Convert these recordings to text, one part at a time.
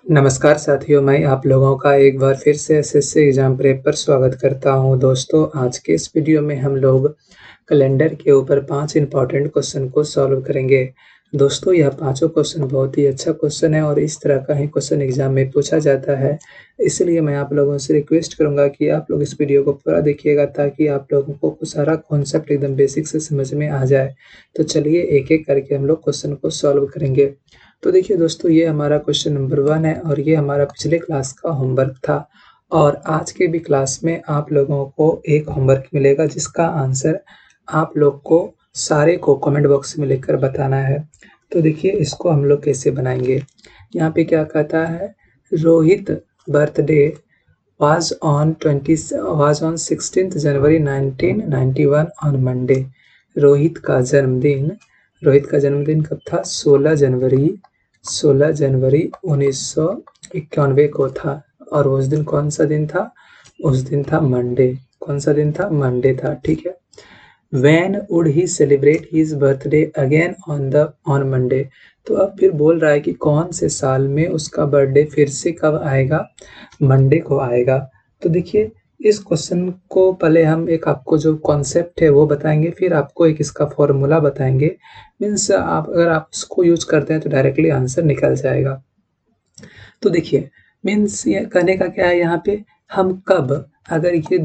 नमस्कार साथियों, मैं आप लोगों का एक बार फिर से एसएससी एग्ज़ाम प्रेप पर स्वागत करता हूं। दोस्तों, आज के इस वीडियो में हम लोग कैलेंडर के ऊपर 5 इम्पॉर्टेंट क्वेश्चन को सॉल्व करेंगे। दोस्तों, यह पाँचों क्वेश्चन बहुत ही अच्छा क्वेश्चन है और इस तरह का ही क्वेश्चन एग्ज़ाम में पूछा जाता है। इसलिए मैं आप लोगों से रिक्वेस्ट करूँगा कि आप लोग इस वीडियो को पूरा देखिएगा ताकि आप लोगों को सारा कॉन्सेप्ट एकदम बेसिक से समझ में आ जाए। तो चलिए एक-एक करके हम लोग क्वेश्चन को सॉल्व करेंगे। तो देखिए दोस्तों, ये हमारा क्वेश्चन नंबर 1 है और ये हमारा पिछले क्लास का होमवर्क था और आज के भी क्लास में आप लोगों को एक होमवर्क मिलेगा जिसका आंसर आप लोग को सारे को कमेंट बॉक्स में लिखकर बताना है। तो देखिए इसको हम लोग कैसे बनाएंगे। यहाँ पे क्या कहता है, Rohit birthday was on 16th January 1991 on Monday. Rohit का जन्मदिन कब था? 16 जनवरी 1991 को था और उस दिन कौन सा दिन था? उस दिन था मंडे। कौन सा दिन था? मंडे था। ठीक है। When would he celebrate his birthday again on Monday? तो अब फिर बोल रहा है कि कौन से साल में उसका बर्थडे फिर से कब आएगा? मंडे को आएगा। तो देखिए इस क्वेश्चन को पहले हम एक आपको जो कॉन्सेप्ट है वो बताएंगे, फिर आपको एक इसका फॉर्मूला बताएंगे। मीन्स अगर आप इसको यूज करते हैं तो डायरेक्टली आंसर निकल जाएगा। तो देखिए मीन्स ये कहने का क्या है, यहाँ पे हम कब, अगर ये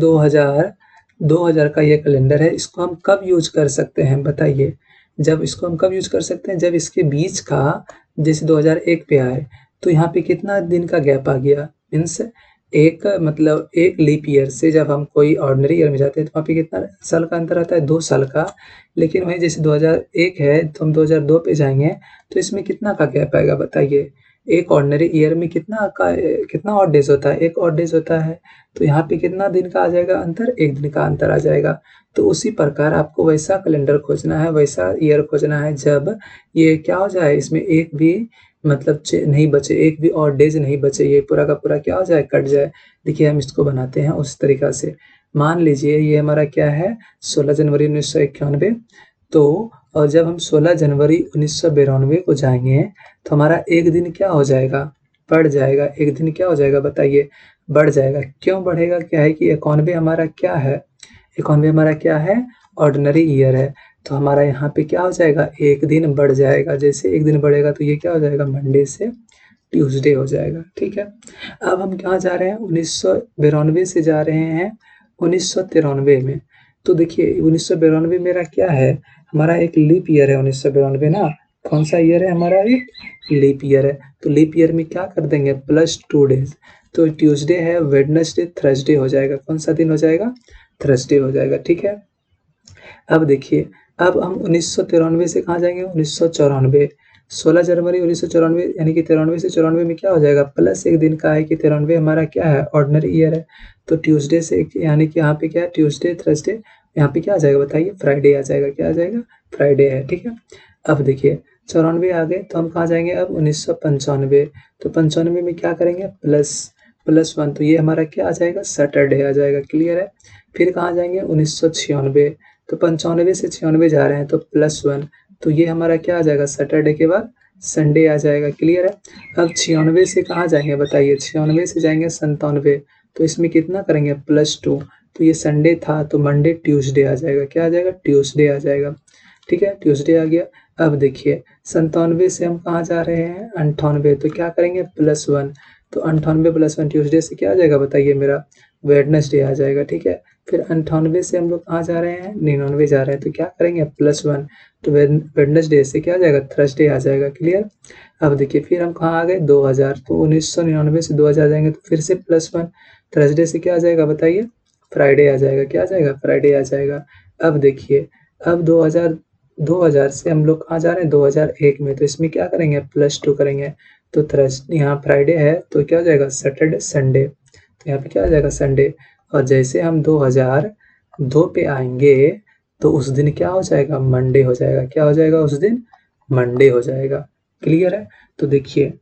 2000 का ये कैलेंडर है, इसको हम कब यूज कर सकते हैं बताइए। जब इसको हम कब यूज कर सकते हैं? जब इसके बीच का, जैसे 2001 पे आए तो यहाँ पे कितना दिन का गैप आ गया? मीन्स एक लीप ईयर से जब हम कोई ऑर्डिनरी ईयर में जाते हैं तो वहाँ पे कितना साल का अंतर आता है? 2 साल का। लेकिन वहीं जैसे 2001 है तो हम 2002 पे जाएंगे तो इसमें कितना का गैप आएगा बताइए। एक ऑर्डिनरी ईयर में कितना ऑड डेज होता है? 1 ऑड डेज होता है। तो यहाँ पे कितना दिन का आ जाएगा अंतर? 1 दिन का अंतर आ जाएगा। तो उसी प्रकार आपको वैसा कैलेंडर खोजना है, वैसा ईयर खोजना है जब ये क्या हो जाए, इसमें एक भी नहीं बचे, एक भी ऑड डेज नहीं बचे, ये पूरा का पूरा क्या हो जाए? कट जाए। देखिए हम इसको बनाते हैं उस तरीका से। मान लीजिए ये हमारा क्या है? 16 जनवरी 1991। तो और जब हम 16 जनवरी 1992 को जाएंगे तो हमारा एक दिन क्या हो जाएगा? बढ़ जाएगा। एक दिन क्या हो जाएगा बताइए? बढ़ जाएगा। क्यों बढ़ेगा? क्या है कि 91 हमारा क्या है? 91 हमारा क्या है? ऑर्डिनरी ईयर है। तो हमारा यहाँ पे क्या हो जाएगा? एक दिन बढ़ जाएगा। जैसे एक दिन बढ़ेगा तो ये क्या हो जाएगा? मंडे से ट्यूसडे हो जाएगा। ठीक है। अब हम कहाँ जा रहे हैं? 1992 से जा रहे हैं 1993 में। तो देखिए 1992 मेरा क्या है? हमारा एक लीप ईयर है 1992 ना। कौन सा ईयर है हमारा? एक लीप ईयर है। तो लीप ईयर में क्या कर देंगे? +2 डेज। तो ट्यूसडे है, वेडनेसडे, थर्सडे हो जाएगा। कौन सा दिन हो जाएगा? थर्सडे हो जाएगा। ठीक है। अब देखिए, अब हम 1993 से कहाँ जाएंगे? 1994। 16 जनवरी 1994 यानी कि 93 से 94 में क्या हो जाएगा? प्लस एक दिन का है कि 93 हमारा क्या है? ऑर्डिनरी ईयर है। तो ट्यूसडे से यानी कि यहाँ पे क्या है? ट्यूसडे, थर्सडे, यहाँ पे क्या आ जाएगा बताइए? फ्राइडे आ जाएगा। क्या आ जाएगा? फ्राइडे है। ठीक है। अब देखिए 94 आ गए तो हम कहाँ जाएंगे? अब 1995। तो 95 में क्या करेंगे? +1। तो ये हमारा क्या आ जाएगा? सैटरडे आ जाएगा। क्लियर है। फिर कहाँ जाएंगे? 1996। तो 95 से 96 जा रहे हैं तो +1। तो ये हमारा क्या आ जाएगा? सैटरडे के बाद संडे आ जाएगा। क्लियर है। अब 96 से कहाँ जाएंगे बताइए? 96 से जाएंगे 97। तो इसमें कितना करेंगे? +2। तो ये संडे था तो मंडे ट्यूसडे आ जाएगा। क्या आ जाएगा? ट्यूसडे आ जाएगा। ठीक है। ट्यूसडे आ गया। अब देखिए 97 से हम कहाँ जा रहे हैं? 98। तो क्या करेंगे? +1। तो 98 + 1 ट्यूसडे से क्या आ जाएगा बताइए? मेरा वेडनेसडे आ जाएगा। ठीक है। फिर 98 से हम लोग कहाँ जा रहे हैं? 99 जा रहे हैं। तो क्या करेंगे? +1। तो वेडनेसडे से क्या आ जाएगा? थर्सडे आ जाएगा। क्लियर। अब देखिए फिर हम कहाँ आ गए? 2000। तो 1999 से 2000 जाएंगे तो फिर से +1। थर्सडे से क्या आ जाएगा बताइए? फ्राइडे आ जाएगा। क्या आ जाएगा? फ्राइडे आ जाएगा। अब देखिए अब 2000 से हम लोग कहाँ जा रहे हैं? 2001 में। तो इसमें क्या करेंगे? +2 करेंगे। तो थर्सडे यहाँ फ्राइडे है तो क्या हो जाएगा? Saturday, Sunday. तो यहाँ पे क्या आ जाएगा? संडे। और जैसे हम 2002 पे आएंगे तो उस दिन क्या हो जाएगा? मंडे हो जाएगा। क्या हो जाएगा? उस दिन मंडे हो जाएगा। क्लियर है। तो देखिए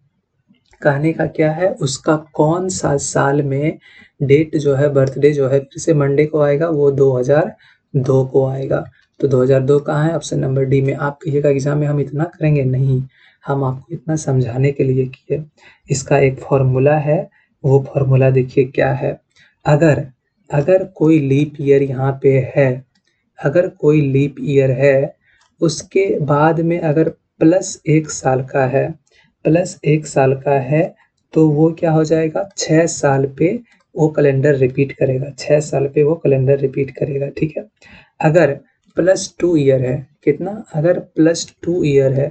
कहने का क्या है, उसका कौन सा साल में डेट जो है, बर्थडे जो है फिर से मंडे को आएगा? वो 2002 को आएगा। तो 2002 कहाँ है? ऑप्शन नंबर डी में। आप कहिएगा एग्जाम में हम इतना करेंगे? नहीं, हम आपको इतना समझाने के लिए किए। इसका एक फॉर्मूला है, वो फॉर्मूला देखिए क्या है। अगर अगर कोई लीप ईयर यहाँ पे है, अगर कोई लीप ईयर है, उसके बाद में अगर +1 साल का है, +1 साल का है, तो वो क्या हो जाएगा, 6 साल पे वो कैलेंडर रिपीट करेगा, 6 साल पे वो कैलेंडर रिपीट करेगा, ठीक है। अगर +2 ईयर है, कितना, अगर +2 ईयर है,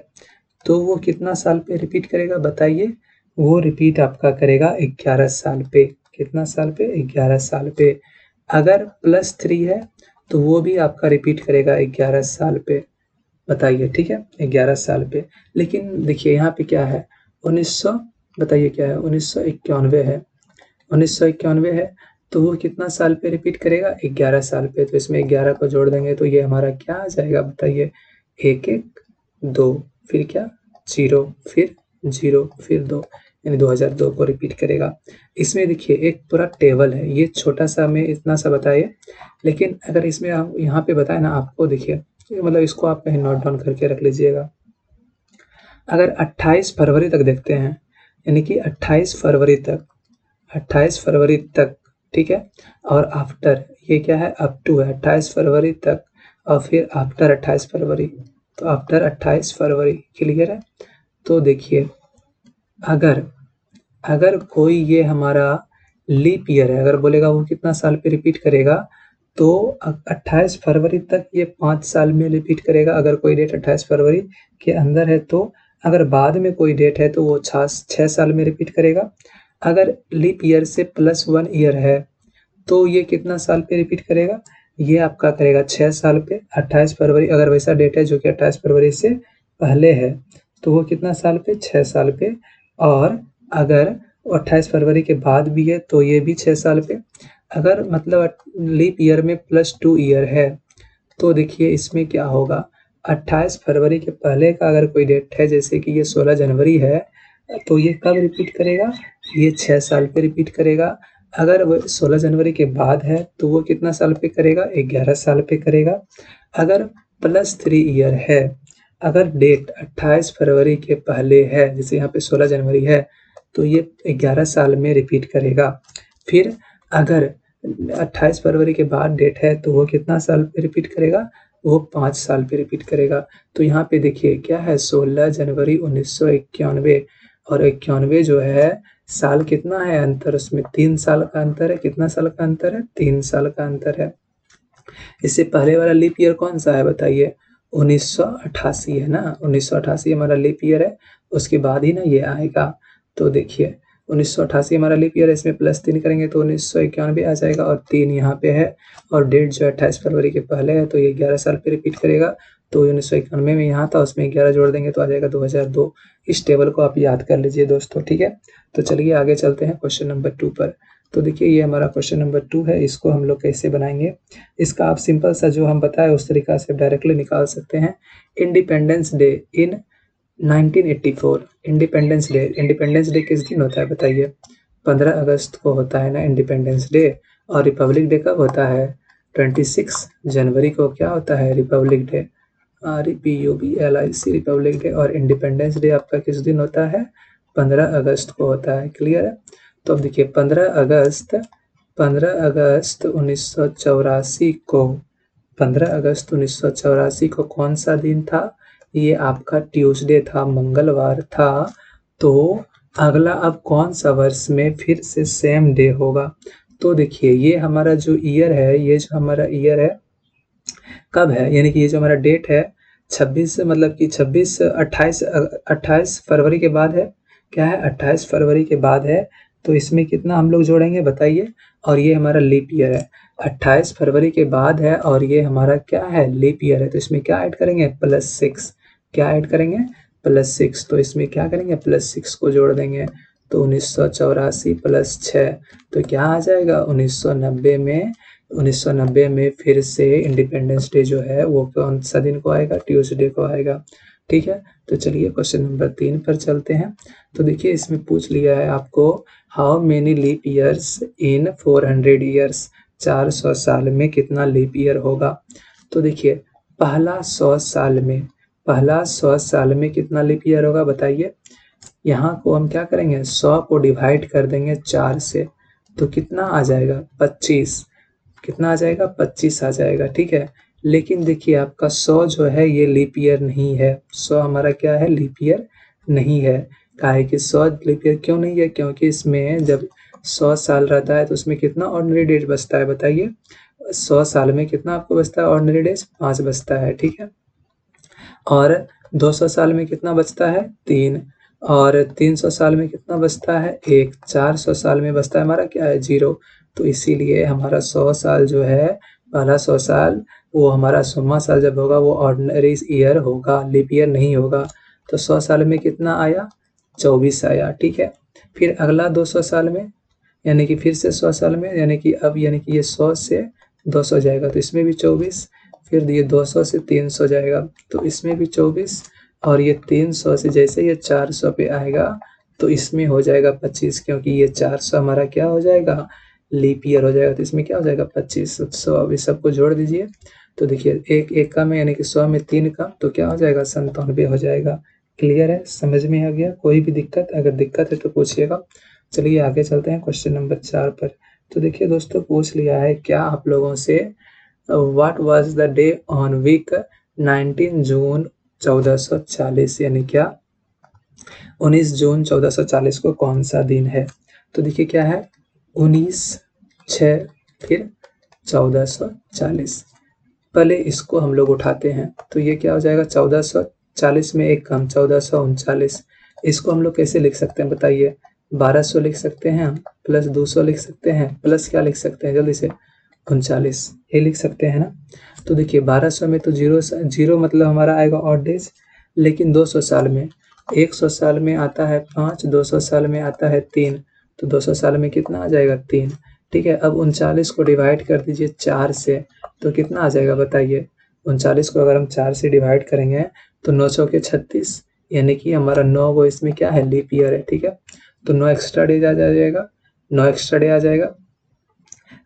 तो वो कितना साल पे रिपीट करेगा बताइए। वो रिपीट आपका करेगा 11 साल पे। कितना साल पे, 11 साल पे। अगर +3 है, तो वो भी आपका रिपीट करेगा 11 साल पे। बताइए, ठीक है, 11 साल पे। लेकिन देखिए यहाँ पे क्या है, 1900, बताइए क्या है, 1991 है, 1991 है, तो वो कितना साल पे रिपीट करेगा, 11 साल पे। तो इसमें 11 को जोड़ देंगे तो ये हमारा क्या आ जाएगा बताइए, 1 1 2, फिर क्या, 0, फिर 0, फिर 2, यानी 2002 को रिपीट करेगा। इसमें देखिए एक पूरा टेबल है, ये छोटा सा हमें इतना सा बताइए, लेकिन अगर इसमें हम यहाँ पे बताए ना आपको, देखिए मतलब इसको आप कहीं नोट डाउन करके रख लीजिएगा। अगर 28 फरवरी तक देखते हैं, यानी कि 28 फरवरी तक, 28 फरवरी तक, ठीक है, और आफ्टर ये क्या है, अप टू है 28 फरवरी तक, और फिर आफ्टर 28 फरवरी, तो आफ्टर 28 फरवरी, क्लियर है। तो देखिए अगर अगर कोई ये हमारा लीप ईयर है, अगर बोलेगा वो कितना साल पे रिपीट करेगा, तो 28 फरवरी तक ये 5 साल में रिपीट करेगा, अगर कोई डेट 28 फरवरी के अंदर है तो। अगर बाद में कोई डेट है तो वो 6 साल में रिपीट करेगा। अगर लीप ईयर से +1 ईयर है, तो ये कितना साल पे रिपीट करेगा, ये आपका करेगा 6 साल पे। 28 फरवरी अगर वैसा डेट है जो कि 28 फरवरी से पहले है, तो वो कितना साल पे, 6 साल पे। और अगर 28 फरवरी के बाद भी है तो ये भी 6 साल पे। अगर मतलब लीप ईयर में +2 ईयर है, तो देखिए इसमें क्या होगा, 28 फरवरी के पहले का अगर कोई डेट है, जैसे कि ये 16 जनवरी है, तो ये कब रिपीट करेगा, ये 6 साल पे रिपीट करेगा। अगर वो 16 जनवरी के बाद है, तो वो कितना साल पे करेगा, 11 साल पे करेगा। अगर +3 ईयर है, अगर डेट 28 फरवरी के पहले है, जैसे यहाँ पे 16 जनवरी है, तो ये 11 साल में रिपीट करेगा। फिर अगर 28 फरवरी के बाद डेट है, तो वो कितना साल पे रिपीट करेगा, वो 5 साल पे रिपीट करेगा। तो यहाँ पे देखिए क्या है, 16 जनवरी 1991, और 91 जो है, साल कितना है अंतर, उसमें 3 साल का अंतर है। कितना साल का अंतर है, 3 साल का अंतर है। इससे पहले वाला लीप ईयर कौन सा है बताइए, 1988 है ना, 1988 हमारा लीप ईयर है, उसके बाद ही ना ये आएगा। तो देखिए 1988 हमारा लीप ईयर है, इसमें +3 करेंगे तो 1991 आ जाएगा, और 3 यहाँ पे है, और डेट जो है 28 फरवरी के पहले है, तो ये 11 साल पे रिपीट करेगा। तो 1991 में यहाँ था, उसमें 11 जोड़ देंगे तो आ जाएगा 2002। इस टेबल को आप याद कर लीजिए दोस्तों, ठीक है। तो चलिए आगे चलते हैं क्वेश्चन नंबर 2 पर। तो देखिए ये हमारा क्वेश्चन नंबर 2 है, इसको हम लोग कैसे बनाएंगे, इसका आप सिंपल सा जो हम बताए उस तरीका से डायरेक्टली निकाल सकते हैं। Independence day in 1984, independence day किस दिन होता है बताइए, 15 अगस्त को होता है ना इंडिपेंडेंस डे। और रिपब्लिक डे कब होता है, 26 जनवरी को क्या होता है, Republic day, REPUBLIC, Republic day. और इंडिपेंडेंस डे आपका किस दिन होता है, 15 अगस्त को होता है, क्लियर है। तो अब देखिए 15 अगस्त 1984 को, 15 अगस्त 1984 को कौन सा दिन था, ये आपका ट्यूसडे था, मंगलवार था। तो अगला अब कौन सा वर्ष में फिर से सेम डे होगा, तो देखिए ये हमारा जो ईयर है, ये जो हमारा ईयर है कब है, यानी कि ये जो हमारा डेट है 26, मतलब कि 26 28 फरवरी के बाद है, क्या है 28 फरवरी के बाद है। तो इसमें कितना हम लोग जोड़ेंगे बताइए, और ये हमारा लीप ईयर है, 28 फरवरी के बाद है, और ये हमारा क्या है, लीप ईयर है। तो इसमें क्या ऐड करेंगे, +6, क्या ऐड करेंगे, +6। तो इसमें क्या करेंगे, +6 को जोड़ देंगे, तो 1984 +6, तो क्या आ जाएगा 1990 में फिर से इंडिपेंडेंस डे जो है वो कौन सा दिन को आएगा, ट्यूसडे को आएगा, ठीक है। तो चलिए क्वेश्चन नंबर 3 पर चलते हैं। तो देखिए इसमें पूछ लिया है आपको, how many leap years in 400 years, 400 साल में कितना लीप ईयर होगा। तो देखिए पहला 100 साल में, पहला 100 साल में कितना लीप ईयर होगा बताइए। यहाँ को हम क्या करेंगे, 100 को डिवाइड कर देंगे 4 से, तो कितना आ जाएगा 25। कितना आ जाएगा 25 आ जाएगा, ठीक है। लेकिन देखिए आपका 100 जो है ये लीप ईयर नहीं है, 100 हमारा क्या है, लीप ईयर नहीं है। काहे कि 100 लीप ईयर क्यों नहीं है, क्योंकि इसमें जब 100 साल रहता है तो उसमें कितना ऑर्डिनरी डेज बचता है बताइए। 100 साल में कितना आपको बचता है ऑर्डिनरी डेज, 5 बचता है, ठीक है। और 200 साल में कितना बचता है 3, और 300 साल में कितना बचता है 1, 400 साल में बचता है हमारा क्या है 0। तो इसीलिए हमारा 100 साल जो है, पहला 100 साल वो हमारा 100वां साल जब होगा वो ऑर्डिनरी ईयर होगा, लीप ईयर नहीं होगा। तो 100 साल में कितना आया 24 आया, ठीक है। फिर अगला 200 साल में, यानी कि फिर से 100 साल में, यानी कि अब यानी कि ये 100 से 200 जाएगा तो इसमें भी 24, फिर ये 200 से 300 जाएगा तो इसमें भी 24, और ये 300 से जैसे ये 400 पे आएगा तो इसमें हो जाएगा 25, क्योंकि ये 400 हमारा क्या हो जाएगा, लीप ईयर हो जाएगा। तो इसमें क्या हो जाएगा 25। 100 अब इस सबको जोड़ दीजिए तो देखिए एक एक का में यानी कि 100 में 3 का तो क्या हो जाएगा 97 हो जाएगा। क्लियर है, समझ में आ गया। कोई भी दिक्कत, अगर दिक्कत है तो पूछिएगा। चलिए आगे चलते हैं क्वेश्चन नंबर 4 पर। तो देखिए दोस्तों पूछ लिया है क्या आप लोगों से, what was the day on week 19 June 1440, यानी क्या 19 जून 1440 को कौन सा दिन है। तो देखिए क्या है 19/6 फिर 1440। पहले इसको हम लोग उठाते हैं तो ये क्या हो जाएगा 1440 में एक कम 1439। इसको हम लोग कैसे लिख सकते हैं बताइए, 1200 लिख सकते हैं प्लस 200 लिख सकते हैं प्लस क्या लिख सकते हैं जल्दी से 39, ये लिख सकते हैं ना। तो देखिए 1200 में तो जीरो मतलब हमारा आएगा ऑड डेज, लेकिन 200 साल में, 100 साल में आता है 5, 200 साल में आता है 3, तो 200 साल में कितना आ जाएगा 3, ठीक है। अब 39 को डिवाइड कर दीजिए 4 से तो कितना आ जाएगा बताइए। 39 को अगर हम 4 से डिवाइड करेंगे तो 9 चौके 36, यानी कि हमारा 9 वो इसमें क्या है लीप ईयर है, ठीक है। तो 9 एक्स्ट्रा डेज आ जाएगा, 9 एक्स्ट्रा डे आ जाएगा।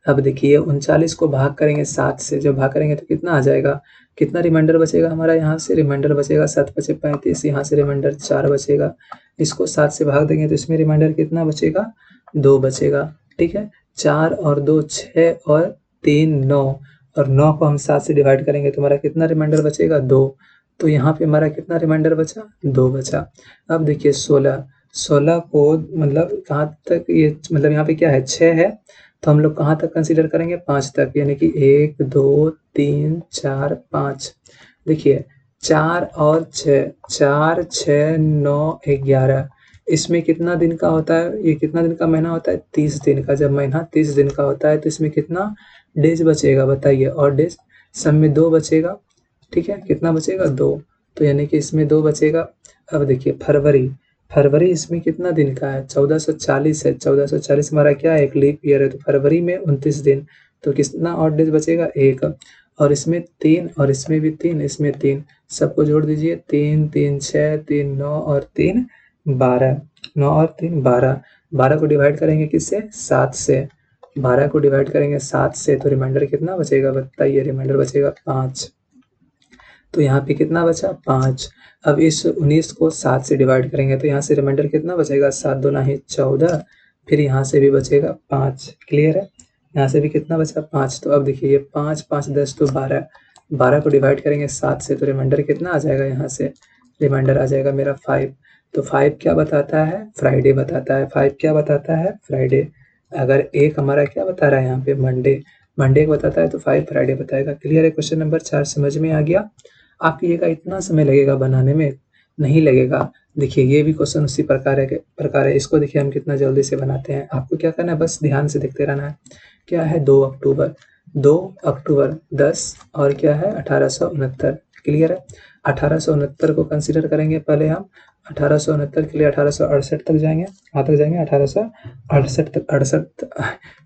अब देखिए 39 को भाग करेंगे 7 से, जब भाग करेंगे तो कितना आ जाएगा, कितना रिमाइंडर बचेगा हमारा, यहाँ से रिमाइंडर बचेगा 7 बचे 35, यहाँ से रिमाइंडर 4 बचेगा। इसको 7 से भाग देंगे तो इसमें रिमाइंडर कितना बचेगा 2 बचेगा, ठीक है। 4 और 2 6 और 3 9, और 9 को हम 7 से डिवाइड करेंगे तो हमारा कितना रिमाइंडर बचेगा 2। तो यहाँ पे हमारा कितना रिमाइंडर बचा 2 बचा। अब देखिए 16 को मतलब कहाँ तक ये मतलब यहाँ पे क्या है 6 है, तो हम लोग कहाँ तक कंसीडर करेंगे 5 तक, यानी कि 1 2 3 4 5। देखिए 4 और 6, 4 6 9 11, इसमें कितना दिन का होता है, ये कितना दिन का महीना होता है 30 दिन का। जब महीना 30 दिन का होता है तो इसमें कितना डेज बचेगा बताइए, और डेज सब में 2 बचेगा, ठीक है। कितना बचेगा 2, तो यानी कि इसमें 2 बचेगा। अब देखिए फरवरी इसमें कितना दिन का है 1440 है, 1440 हमारा क्या है एक लीप ईयर है, तो फरवरी में 29 दिन, तो कितना और डेज बचेगा 1, और इसमें 3 और इसमें भी 3, इसमें 3, सबको जोड़ दीजिए 3 3 6 3 9 और 3 12, 9 और 3 12, 12 को डिवाइड करेंगे किससे 7 से, 12 को डिवाइड करेंगे 7 से तो रिमाइंडर कितना बचेगा बताइए, रिमाइंडर बचेगा 5। तो यहाँ पे कितना बचा 5। अब इस 19 को 7 से डिवाइड करेंगे तो यहाँ से रिमाइंडर कितना बचेगा 7 दूना ही 14, फिर यहाँ से भी बचेगा 5। क्लियर है, यहाँ से भी कितना बचा 5। तो अब देखिए ये 5 5 10 तो 12, 12 को डिवाइड करेंगे 7 से तो रिमाइंडर कितना आ जाएगा, यहाँ से रिमाइंडर आ जाएगा मेरा 5। तो 5 क्या बताता है फ्राइडे बताता है, 5 क्या बताता है फ्राइडे। अगर एक हमारा क्या बता रहा है यहाँ पे मंडे को बताता है तो 5 फ्राइडे बताएगा। क्लियर है, क्वेश्चन नंबर 4 समझ में आ गया। आपकी ये का इतना समय लगेगा बनाने में, नहीं लगेगा। देखिए ये भी क्वेश्चन उसी प्रकार है। इसको देखिए हम कितना जल्दी से बनाते हैं। आपको क्या करना है बस ध्यान से देखते रहना है। क्या है 2 अक्टूबर 10 और क्या है 1869। क्लियर है, 1869 को कंसीडर करेंगे पहले हम। 1869 के लिए 1868 तक जाएंगे, कहाँ तक जाएंगे 1868 तक,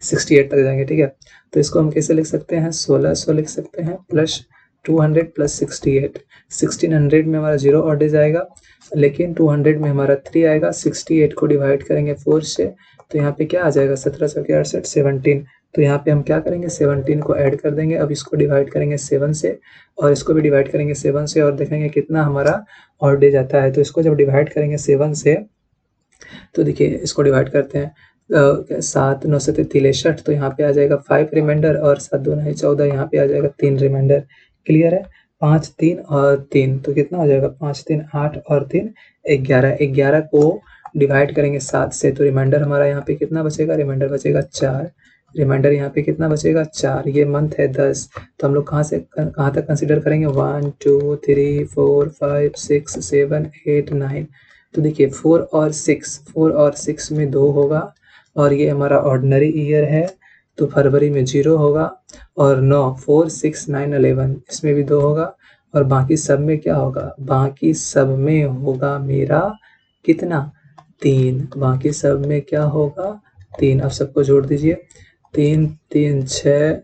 68 तक जाएंगे, ठीक है। तो इसको हम कैसे लिख सकते हैं 1600 लिख सकते हैं प्लस 200 प्लस 68। 1600 में हमारा 0 और डेज आएगा, लेकिन 200 में हमारा 3 आएगा। 68 को डिवाइड करेंगे 4 से तो यहाँ पे क्या आ जाएगा 17 के 68 17, तो यहाँ पे हम क्या करेंगे 17 को ऐड कर देंगे। अब इसको डिवाइड करेंगे 7 से और इसको भी डिवाइड करेंगे 7 से और देखेंगे कितना हमारा ऑड डे जाता है। तो इसको जब डिवाइड करेंगे 7 से तो देखिए इसको डिवाइड करते हैं 7 9 से 63 तो यहाँ पे आ जाएगा 5 रिमाइंडर और 7 2 9 14 यहाँ पे आ जाएगा 3 रिमाइंडर। क्लियर है? 5 3 और 3 तो कितना हो जाएगा 5 3 8 और 3 11। 11 को डिवाइड करेंगे 7 से तो रिमाइंडर हमारा यहाँ पे कितना बचेगा? रिमाइंडर बचेगा 4। रिमाइंडर यहाँ पे कितना बचेगा? 4। ये मंथ है 10 तो हम लोग कहाँ तक कंसिडर करेंगे? 1 2 3 4 5 6 7 8 9। तो देखिए 4 और 6 में 2 होगा और ये हमारा ऑर्डिनरी ईयर है तो फरवरी में 0 होगा और 9 4 6 9 11 इसमें भी 2 होगा और बाकी सब में क्या होगा? बाकी सब में होगा मेरा कितना? 3। बाकी सब में क्या होगा? 3। अब सबको जोड़ दीजिए 3 3 6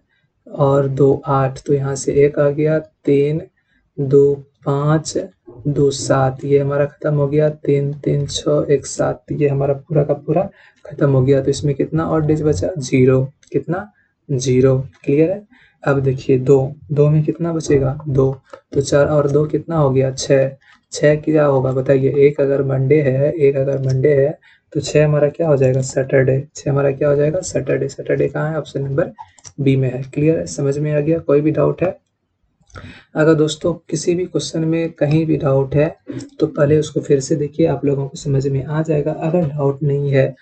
और 2 8 तो यहाँ से 1 आ गया 3 2 5 2 7 ये हमारा खत्म हो गया 3 3 6 1 7 ये हमारा पूरा का पूरा खत्म हो गया। तो इसमें कितना ऑड डेज बचा? 0। कितना? 0। क्लियर है? अब देखिए 2 में कितना बचेगा? 2 तो 4 और 2 कितना हो गया? 6। 6 क्या होगा बताइए? एक अगर मंडे है तो 6 हमारा क्या हो जाएगा? सैटरडे। 6 हमारा क्या हो जाएगा? सैटरडे। सैटरडे कहाँ है? ऑप्शन नंबर बी में है। क्लियर है? समझ में आ गया? कोई भी डाउट है? अगर दोस्तों किसी भी क्वेश्चन में कहीं भी डाउट है तो पहले उसको फिर से देखिए, आप लोगों को समझ में आ जाएगा। अगर डाउट नहीं है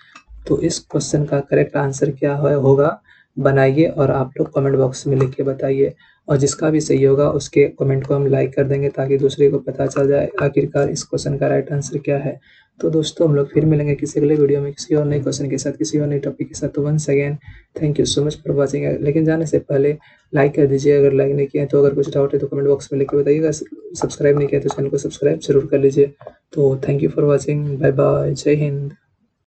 तो इस क्वेश्चन का करेक्ट आंसर क्या होगा बनाइए और आप लोग कमेंट बॉक्स में लिख के बताइए और जिसका भी सही होगा उसके कमेंट को हम लाइक कर देंगे ताकि दूसरे को पता चल जाए आखिरकार इस क्वेश्चन का राइट आंसर क्या है। तो दोस्तों हम लोग फिर मिलेंगे किसी अगले वीडियो में किसी और नए क्वेश्चन के साथ, किसी और नए टॉपिक के साथ। तो once again thank you so much for watching. लेकिन जाने से पहले लाइक कर दीजिए अगर लाइक नहीं किया है तो, अगर कुछ डाउट है तो कमेंट बॉक्स में लिख के बताइएगा। सब्सक्राइब नहीं किया तो चैनल को सब्सक्राइब जरूर कर लीजिए। तो thank you for watching, bye bye, जय हिंद।